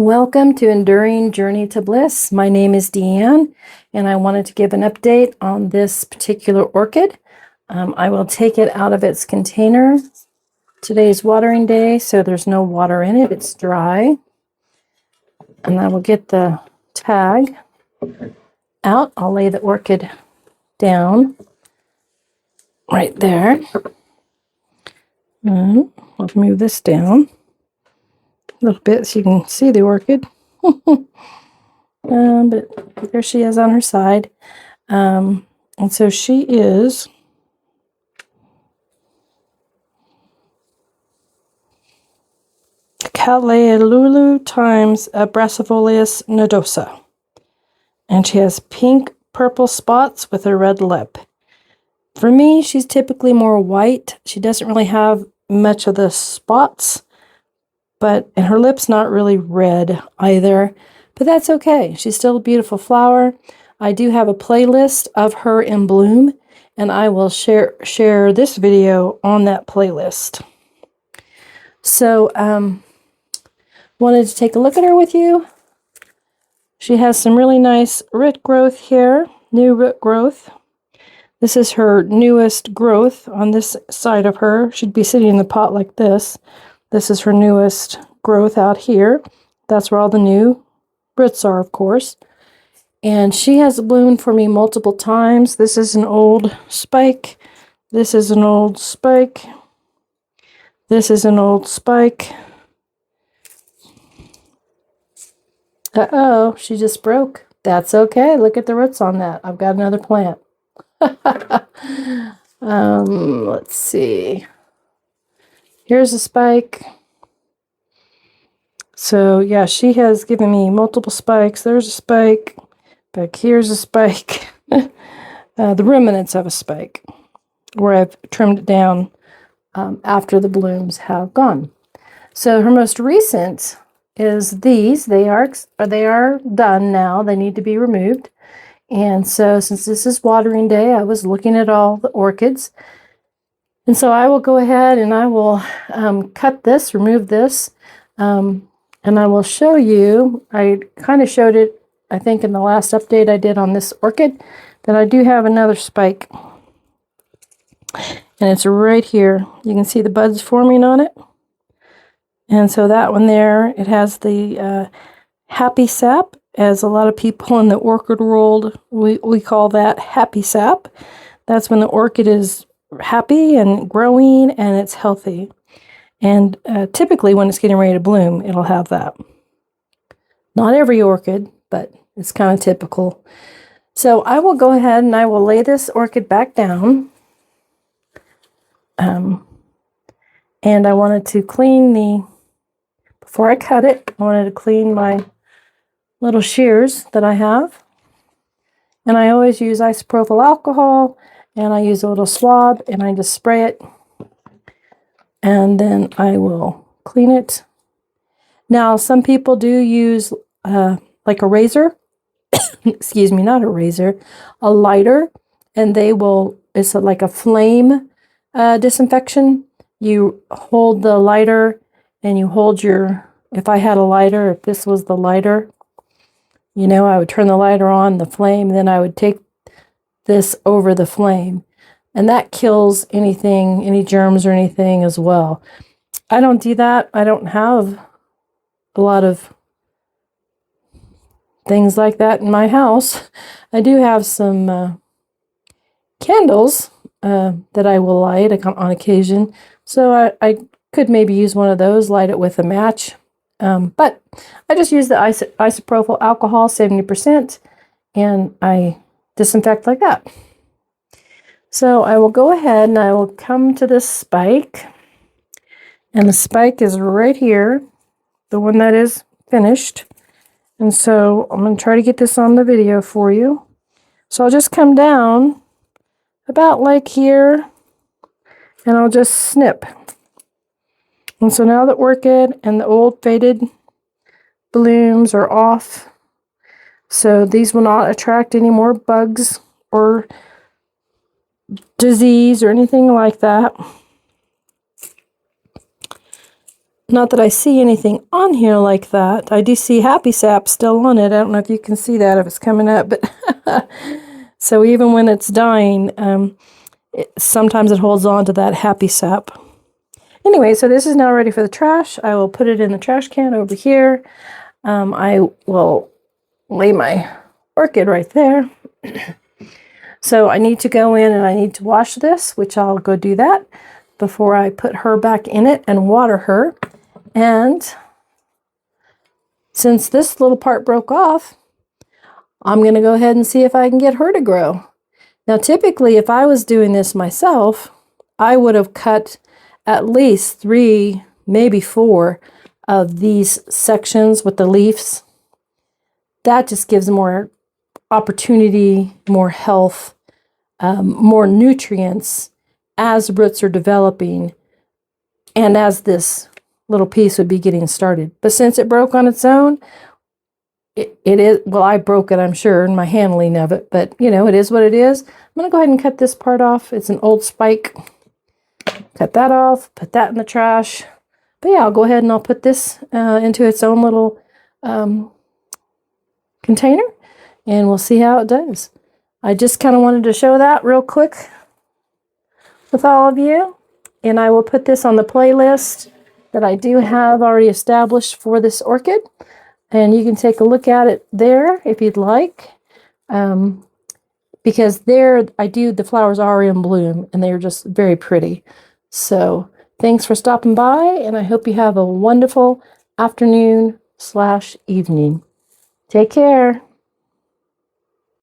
Welcome to Enduring Journey to Bliss. My name is Deanne, and I wanted to give an update on this particular orchid. I will take it out of its container. Today's watering day, so there's no water in it. It's dry. And I will get the tag out. I'll lay the orchid down right there. And I'll move this down a little bit so you can see the orchid. But there she is on her side. And so she is Lulu times Brassifolius Nodosa. And she has pink purple spots with a red lip. For me, she's typically more white. She doesn't really have much of the spots, and her lip's not really red either. But that's okay. She's still a beautiful flower. I do have a playlist of her in bloom, and I will share this video on that playlist. So, wanted to take a look at her with you. She has some really nice root growth here, new root growth. This is her newest growth on this side of her. She'd be sitting in the pot like this. This is her newest growth out here. That's where all the new roots are, of course. And she has bloomed for me multiple times. This is an old spike. This is an old spike. This is an old spike. Uh-oh, she just broke. That's okay. Look at the roots on that. I've got another plant. Let's see. Here's a spike. So yeah, she has given me multiple spikes. There's a spike. Back here's a spike. The remnants of a spike, where I've trimmed it down after the blooms have gone. So her most recent is these. They are done now. They need to be removed. And so since this is watering day, I was looking at all the orchids. And so I will go ahead and I will cut this, remove this, and I will show you. I kind of showed it, I think, in the last update I did on this orchid, that I do have another spike. And it's right here. You can see the buds forming on it. And so that one there, it has the happy sap, as a lot of people in the orchid world, we call that happy sap. That's when the orchid is happy and growing and it's healthy. And typically when it's getting ready to bloom, it'll have that. Not every orchid, but it's kind of typical. So I will go ahead and I will lay this orchid back down. And I wanted to clean before I cut it, I wanted to clean my little shears that I have. And I always use isopropyl alcohol, and I use a little swab, and I just spray it. And then I will clean it. Now, some people do use like a razor. Excuse me, not a razor, a lighter. And it's like a flame disinfection. You hold the lighter and you hold if I had a lighter, if this was the lighter, I would turn the lighter on, the flame, and then I would take this over the flame. And that kills anything, any germs or anything as well. I don't do that. I don't have a lot of things like that in my house. I do have some candles that I will light on occasion. So I could maybe use one of those, light it with a match. But I just use the isopropyl alcohol, 70%, and I disinfect like that. So I will go ahead and I will come to this spike. And the spike is right here, the one that is finished. And so I'm going to try to get this on the video for you. So I'll just come down about like here, and I'll just snip. And so now the orchid and the old faded blooms are off. So these will not attract any more bugs or disease or anything like that. Not that I see anything on here like that. I do see happy sap still on it. I don't know if you can see that if it's coming up, but so even when it's dying, sometimes it holds on to that happy sap. Anyway, so this is now ready for the trash. I will put it in the trash can over here. I will lay my orchid right there. So I need to go in and I need to wash this, which I'll go do that before I put her back in it and water her. And since this little part broke off, I'm going to go ahead and see if I can get her to grow. Now, typically, if I was doing this myself, I would have cut at least 3, maybe 4 of these sections with the leaves. That just gives more opportunity, more health, more nutrients as roots are developing and as this little piece would be getting started. But since it broke on its own, it is, well, I broke it, I'm sure, in my handling of it, but you know, it is what it is. I'm going to go ahead and cut this part off. It's an old spike. Cut that off, put that in the trash. But yeah, I'll go ahead and I'll put this into its own little container, and we'll see how it does. I just kind of wanted to show that real quick with all of you, and I will put this on the playlist that I do have already established for this orchid, and you can take a look at it there if you'd like, because there the flowers are in bloom and they're just very pretty. So thanks for stopping by, and I hope you have a wonderful afternoon/evening. Take care.